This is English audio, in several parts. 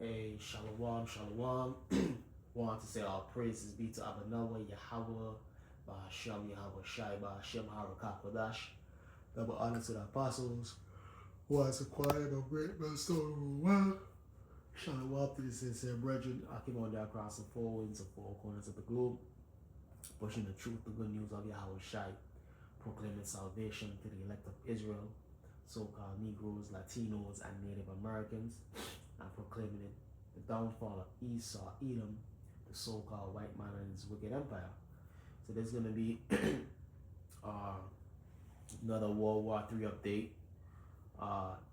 Hey, Shalom, Shalom. Want to say all praises be to Abanawa, Yahweh, Bahasham, Yahweh Shai, Bahasham, Harakakodash. Double honor to the apostles. Was acquired of great milestone of the world. Shalom to the sincere brethren. I came on there across the four winds of four corners of the globe, pushing the truth, the good news of Yahweh Shai, proclaiming salvation to the elect of Israel, so-called Negroes, Latinos, and Native Americans, and proclaiming it, the downfall of Esau, Edom, the so-called white man and his wicked empire. So there's going to be another World War III update.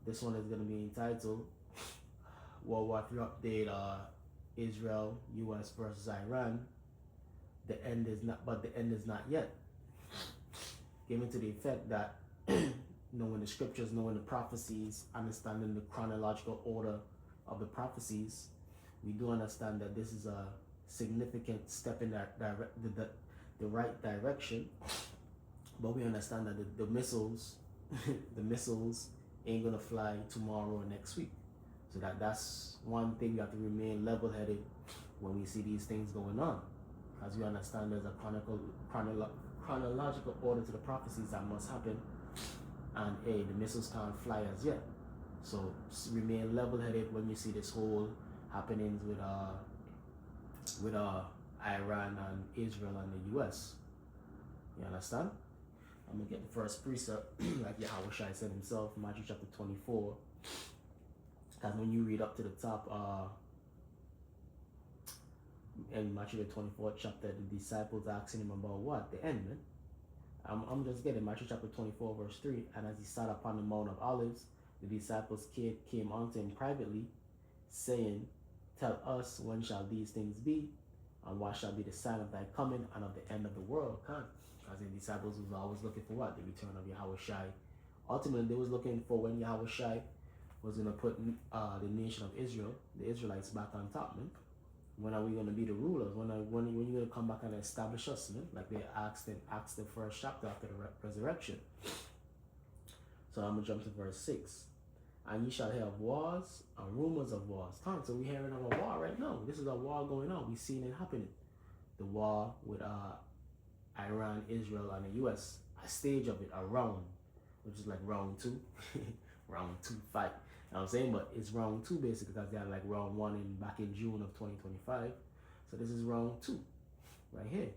This one is going to be entitled World War III update, Israel, U.S. versus Iran. The end is not, but the end is not yet. Given to the effect that knowing the scriptures, knowing the prophecies, understanding the chronological order of the prophecies, we do understand that this is a significant step in that the right direction. But we understand that the missiles, the missiles ain't gonna fly tomorrow or next week. So that's one thing you have to remain level-headed when we see these things going on, as we understand there's a chronological order to the prophecies that must happen, and hey, the missiles can't fly as yet. So remain level-headed when you see this whole happenings with Iran and Israel and the US. You understand? I'm gonna get the first precept, like Yahweh Shai said himself, Matthew chapter 24. Because when you read up to the top, in Matthew the 24th chapter, the disciples asking him about what? The end, man. I'm just getting Matthew chapter 24, verse 3. And as he sat upon the Mount of Olives, the disciples came unto him privately, saying, Tell us, when shall these things be? And what shall be the sign of thy coming and of the end of the world? Because the disciples was always looking for what? The return of Yahweh Shai. Ultimately, they was looking for when Yahweh Shai was going to put the nation of Israel, the Israelites, back on top, man. When are we going to be the rulers? When are you going to come back and establish us, man? Like they asked in Acts the first chapter after the resurrection. So I'm going to jump to verse 6. And ye shall hear of wars and rumors of wars. So we're hearing of a war right now. This is a war going on. We're seeing it happening. The war with Iran, Israel, and the US. A stage of it, a round, which is like round 2. Round 2 fight. You know what I'm saying? But it's round 2 basically, because they had like round 1 back in June of 2025. So this is round 2 right here.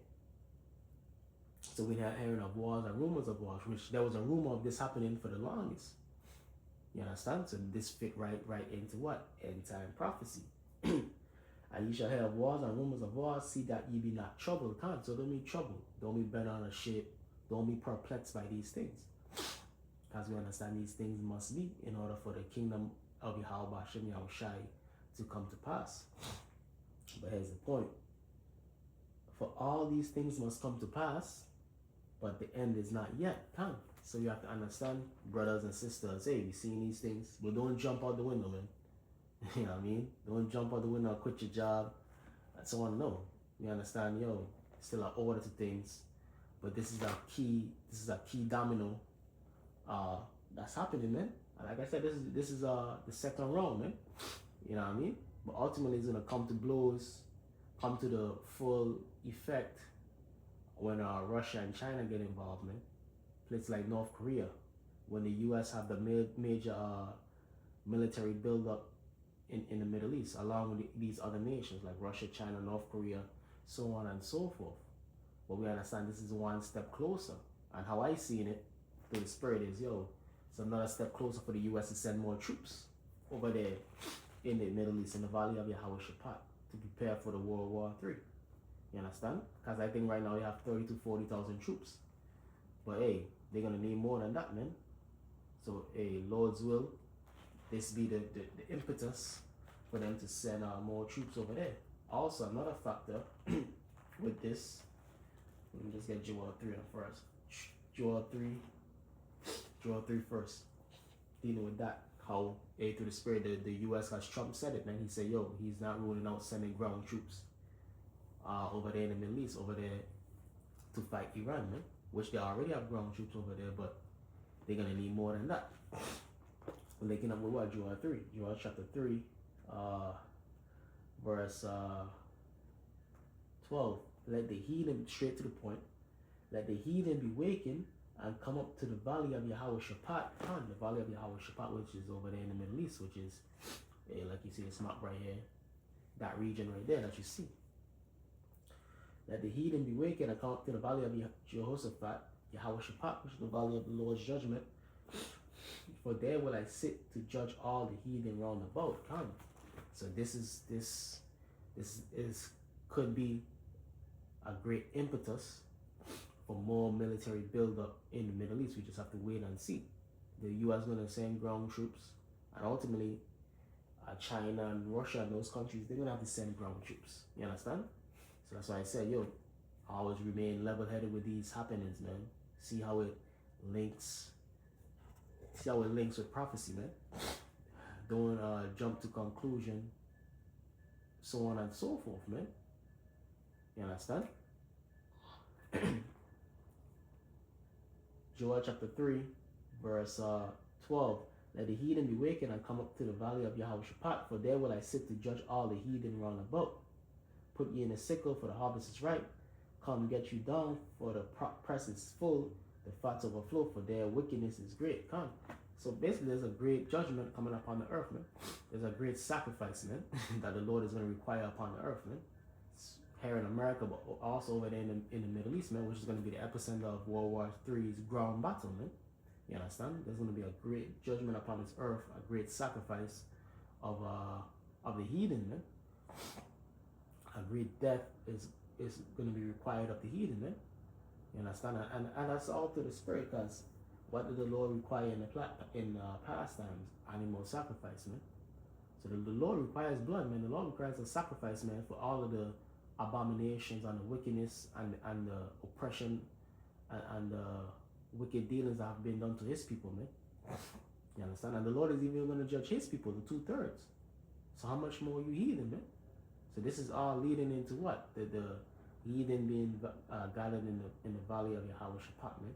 So we're hearing of wars and rumors of wars, which there was a rumor of this happening for the longest. You understand? So this fit right into what? End time prophecy. And ye shall hear of wars and rumors of wars, see that ye be not troubled. So don't be troubled. Don't be bent on a ship. Don't be perplexed by these things. As we understand, these things must be in order for the kingdom of Yahweh Hashem Yahweh Shai to come to pass. But here's the point. For all these things must come to pass, but the end is not yet come. So you have to understand, brothers and sisters, hey, we seeing these things, but don't jump out the window, man. You know what I mean? Don't jump out the window, quit your job, and so on. No. You understand, yo, still an order to things, but this is a key domino that's happening, man. And like I said, this is the second round, man. You know what I mean? But ultimately it's gonna come to blows, come to the full effect when Russia and China get involved, man. Places like North Korea, when the US have the major military buildup in the Middle East, along with these other nations like Russia, China, North Korea, so on and so forth. But we understand this is one step closer. And how I seen it through the spirit is, yo, it's another step closer for the US to send more troops over there in the Middle East, in the Valley of Yahweh Shaphat, to prepare for the World War III. You understand? Because I think right now they have 30 to 40,000 troops. But hey, they're going to need more than that, man. So, hey, Lord's will, this be the impetus for them to send more troops over there. Also, another factor with this, let me just get Joel 3 on first. Joel 3 first. Dealing with that, how through the spirit, the US, as Trump said it, man, he said, yo, he's not ruling out sending ground troops over there in the Middle East, over there to fight Iran, man. Which they already have ground troops over there, but they're gonna need more than that. Linking up with what? Joel 3. Joel chapter 3. verse 12. Let the heathen, straight to the point, let the heathen be wakened and come up to the valley of Yahweh Shaphat, the valley of Yahweh Shaphat, which is over there in the Middle East, which is, like you see this map right here, that region right there that you see. Let the heathen be wakened and come up to the valley of Jehoshaphat, Yahweh Shaphat, which is the valley of the Lord's judgment. For there will I sit to judge all the heathen round about. Come. So this could be a great impetus for more military buildup in the Middle East. We just have to wait and see. The U.S. going to send ground troops, and ultimately China and Russia and those countries, they're going to have to send ground troops. You understand? So that's why I said, yo, always remain level-headed with these happenings, man. See how it links. See how it links with prophecy, man. Don't jump to conclusion, so on and so forth, man. You understand? Joel chapter 3, verse 12. Let the heathen be wakened and come up to the valley of Yahweh Shaphat, for there will I sit to judge all the heathen round about. Put ye in a sickle, for the harvest is ripe. Come get you down, for the press is full, the fats overflow, for their wickedness is great. Come. So basically, there's a great judgment coming upon the earth, man. There's a great sacrifice, man, that the Lord is going to require upon the earth, man. It's here in America, but also over there in the Middle East, man, which is going to be the epicenter of World War III's ground battle, man. You understand? There's going to be a great judgment upon this earth, a great sacrifice of the heathen, man. A great death is going to be required of the heathen, man. You understand? And that's all to the spirit, because what did the Lord require in past times? Animal sacrifice, man. So the Lord requires blood, man. The Lord requires a sacrifice, man, for all of the abominations and the wickedness and the oppression and the wicked dealings that have been done to his people, man. You understand? And the Lord is even going to judge his people, the 2/3. So how much more you heathen, man? So this is all leading into what? The heathen being gathered in the valley of Yahweh Shaphat, man.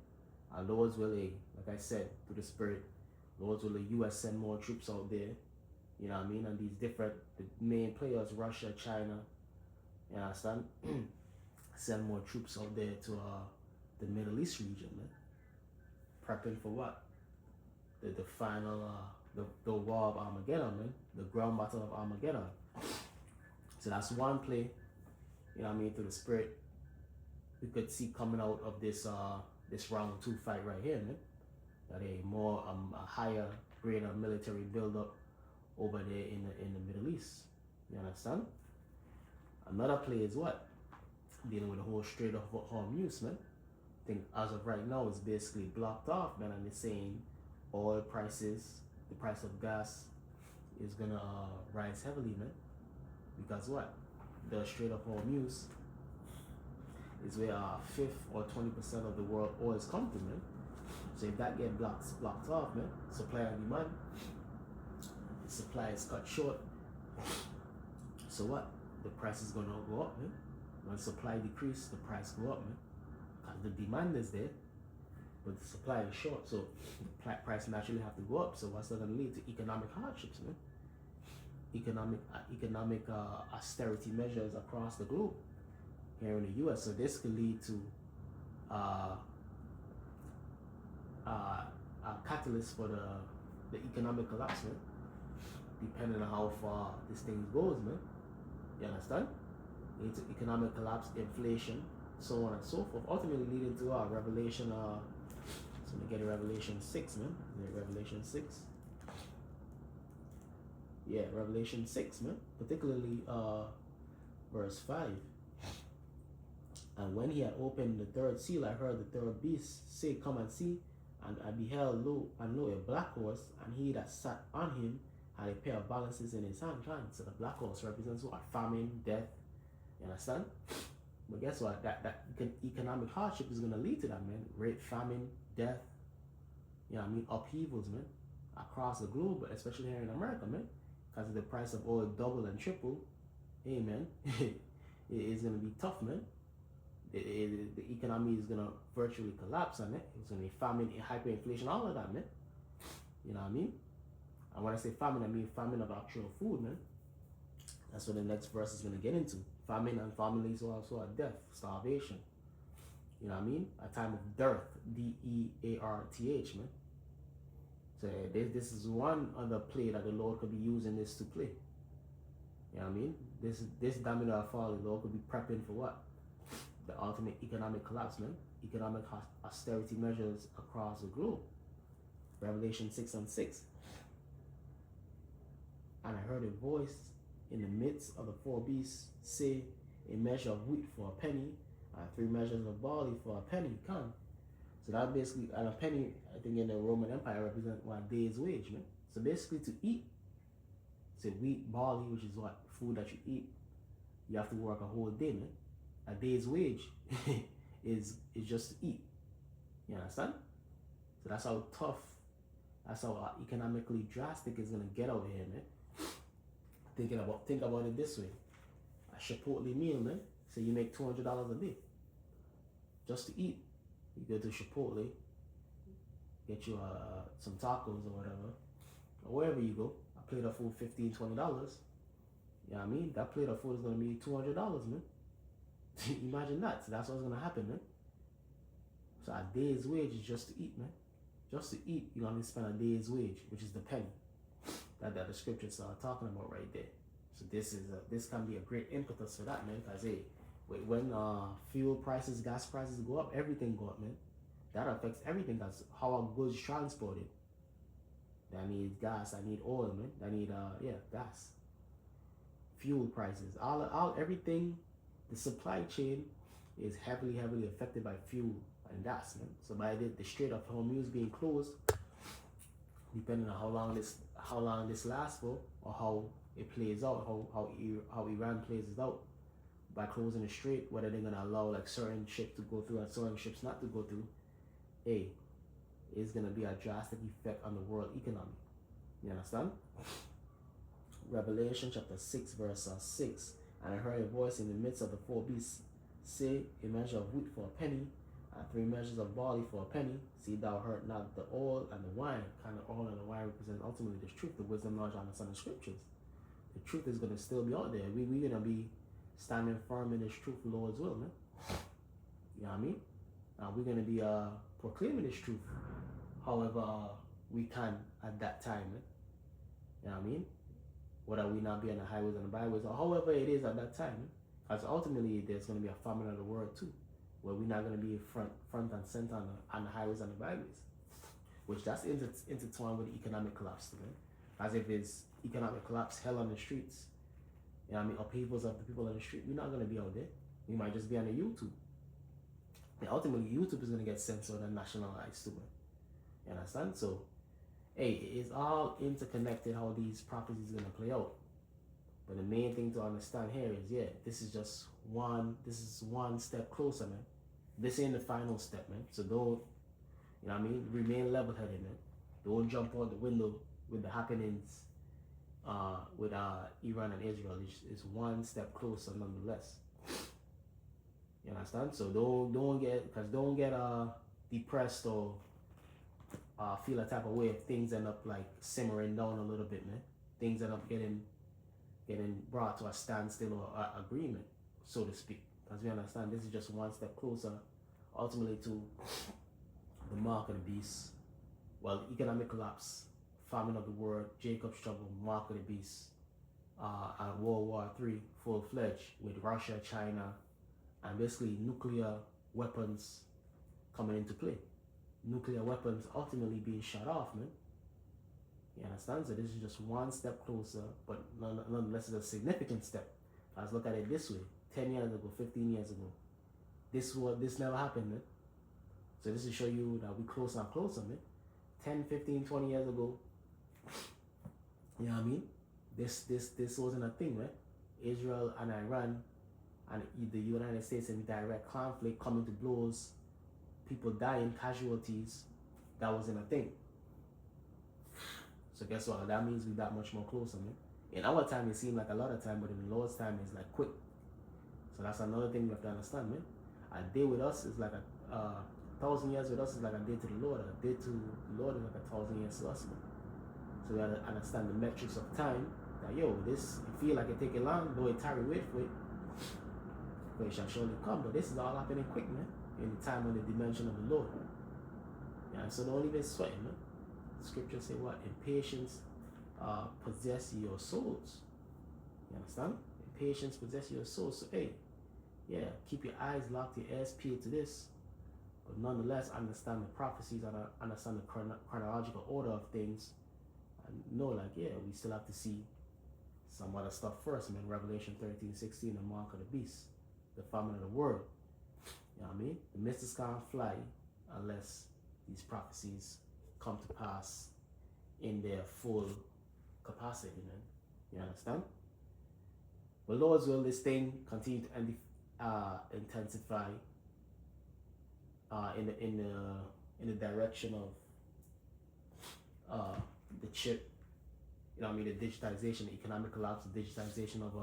And Lord's will, like I said, through the Spirit, Lord's will the U.S. send more troops out there. You know what I mean? And these the main players, Russia, China, you understand? Send more troops out there to the Middle East region, man. Prepping for what? The final, the war of Armageddon, man. The ground battle of Armageddon. So that's one play, you know what I mean, through the Spirit, we could see coming out of this this round 2 fight right here, man. That a higher, greater military buildup over there in the Middle East. You understand? Another play is what? Dealing with the whole Strait of Hormuz, man. I think as of right now, it's basically blocked off, man, and it's saying oil prices, the price of gas is gonna rise heavily, man. Because what? The Strait of Hormuz is where 5th or 20% of the world oil is come to, man. So if that get blocked off, man, supply and demand, the supply is cut short. So what? The price is gonna go up, man. When supply decrease, the price go up, man. Because the demand is there, but the supply is short. So the price naturally have to go up. So what's that gonna lead to? Economic hardships, man. Economic austerity measures across the globe here in the U.S. So this could lead to a catalyst for the economic collapse, man. Depending on how far this thing goes, man. You understand? Lead to economic collapse, inflation, so on and so forth. Ultimately leading to Revelation. So let me get a Revelation 6, man. Revelation 6. Yeah, Revelation 6, man. Particularly verse 5. And when he had opened the third seal, I heard the third beast say, Come and see. And I beheld, lo, a black horse, and he that sat on him had a pair of balances in his hand. So the black horse represents what? Famine, death. You understand? But guess what? That economic hardship is going to lead to that, man. Great famine, death. You know what I mean? Upheavals, man. Across the globe, but especially here in America, man. Because the price of oil double and triple, hey man, it's gonna be tough, man. The economy is gonna virtually collapse, on it. It's gonna be famine, hyperinflation, all of that, man. You know what I mean? And when I say famine, I mean famine of actual food, man. That's what the next verse is going to get into. Famine and families also are death, starvation. You know what I mean? A time of dearth, Dearth, man. So this is one other play that the Lord could be using this to play. You know what I mean? This domino fall, the Lord could be prepping for what? The ultimate economic collapse, man. Economic austerity measures across the globe. Revelation 6:6. And I heard a voice in the midst of the four beasts say, a measure of wheat for a penny, and 3 measures of barley for a penny. Come. So that basically, and a penny, I think in the Roman Empire, represent what, day's wage, man. So basically to eat, so wheat, barley, which is what, food that you eat, you have to work a whole day, man. A day's wage is just to eat. You understand? So that's how tough, that's how economically drastic it's gonna get out here, man. Think about it this way. A Chipotle meal, man. So you make $200 a day just to eat. You go to Chipotle, get you some tacos or whatever, or wherever you go. A plate of food, $15, $20. You know what I mean? That plate of food is gonna be $200, man. Imagine that. So that's what's gonna happen, man. So a day's wage is just to eat, man. Just to eat, you're gonna spend a day's wage, which is the penny that the scriptures are talking about right there. So this can be a great impetus for that, man. Cause hey, when fuel prices, gas prices go up, everything go up, man. That affects everything. Cause how are goods transported? I need gas. I need oil, man. I need gas. Fuel prices, all everything. The supply chain is heavily affected by fuel and gas, man. So by the Strait of Hormuz being closed, depending on how long this lasts for, or how it plays out, how Iran plays it out, by closing the strait, whether they're gonna allow like certain ships to go through and certain ships not to go through, hey, it's gonna be a drastic effect on the world economy. You understand? Revelation chapter 6 verse 6. And I heard a voice in the midst of the four beasts say, a measure of wheat for a penny, and 3 measures of barley for a penny. See, thou heard not the oil and the wine. Kind of oil and the wine represent ultimately the truth, the wisdom, knowledge, understanding the scriptures. The truth is going to still be out there. We're going to be standing firm in this truth, the Lord's will, man. You know what I mean? We're going to be proclaiming this truth however we can at that time, man. You know what I mean? Whether we not be on the highways and the byways, or however it is at that time. Because ultimately, there's going to be a famine of the world too, where we're not going to be front and center on the highways and the byways. Which that's intertwined with the economic collapse, man. As if it's economic collapse, hell on the streets, you know what I mean, upheavals of the people on the street, we're not going to be out there. We might just be on the YouTube. And ultimately, YouTube is going to get censored and nationalized too, man. You understand? So, hey, it's all interconnected how these prophecies are going to play out. But the main thing to understand here is, this is one step closer, man. This ain't the final step, man. So don't, you know what I mean, remain level-headed, man. Don't jump out the window with the happenings with Iran and Israel. It's one step closer nonetheless. You understand? So don't get depressed or feel a type of way if things end up like simmering down a little bit, man. Things end up getting brought to a standstill or agreement, so to speak. Because we understand this is just one step closer, ultimately, to the mark of the beast. Well, economic collapse, famine of the world, Jacob's trouble, mark of the beast, and World War III full-fledged with Russia, China, and basically nuclear weapons coming into play. Nuclear weapons ultimately being shut off, man. You understand? So this is just one step closer, but nonetheless it's a significant step. Let's look at it this way. 10 years ago, 15 years ago, this never happened, man. So this will show you that we closer and closer, man. 10, 15, 20 years ago, you know what I mean? This wasn't a thing, right? Israel and Iran and the United States in direct conflict, coming to blows, people dying, casualties, that wasn't a thing. So guess what? That means we're that much more closer, man. In our time, it seemed like a lot of time, but in the Lord's time, it's like quick. So that's another thing we have to understand, man. A day with us is like 1,000 years with us is like a day to the Lord. A day to the Lord is like 1,000 years to us, man. So we have to understand the metrics of time that, yo, this, you feel like it taking long, though it tarry, wait for it, but it shall surely come. But this is all happening quick, man, in the time and the dimension of the Lord. Yeah, so don't even sweating, man. Scripture say what? Impatience possess your souls. You understand? Impatience possess your souls. So hey, yeah, keep your eyes locked, your ears peeled to this. But nonetheless, understand the prophecies and understand the chronological order of things. And know, like, yeah, we still have to see some other stuff first, man. Revelation 13:16, the mark of the beast, the famine of the world. You know what I mean? The mists can't fly unless these prophecies come to pass in their full capacity, man. You understand? But Lord's will, this thing continue to intensify in the direction of the chip. You know what I mean? The digitization, the economic collapse, the digitization of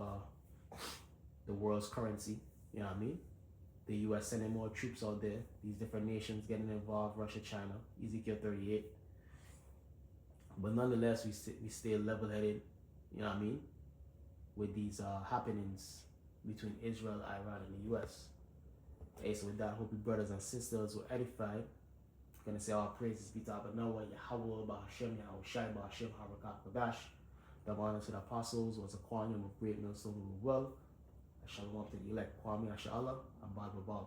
the world's currency. You know what I mean? The U.S. sending more troops out there. These different nations getting involved. Russia, China, Ezekiel 38. But nonetheless, we stay level-headed. You know what I mean? With these happenings between Israel, Iran, and the U.S. Hey, so with that, hope you brothers and sisters were edified. I'm going to say all praises be to Abba, Yahweh, Bahashem, Yahushai, Bahashem, Harakah, Kodash. The honor to the apostles was a quantum of great millstone of well. Shalom to the elect, Kwame, Ashallah, and Baba Baba.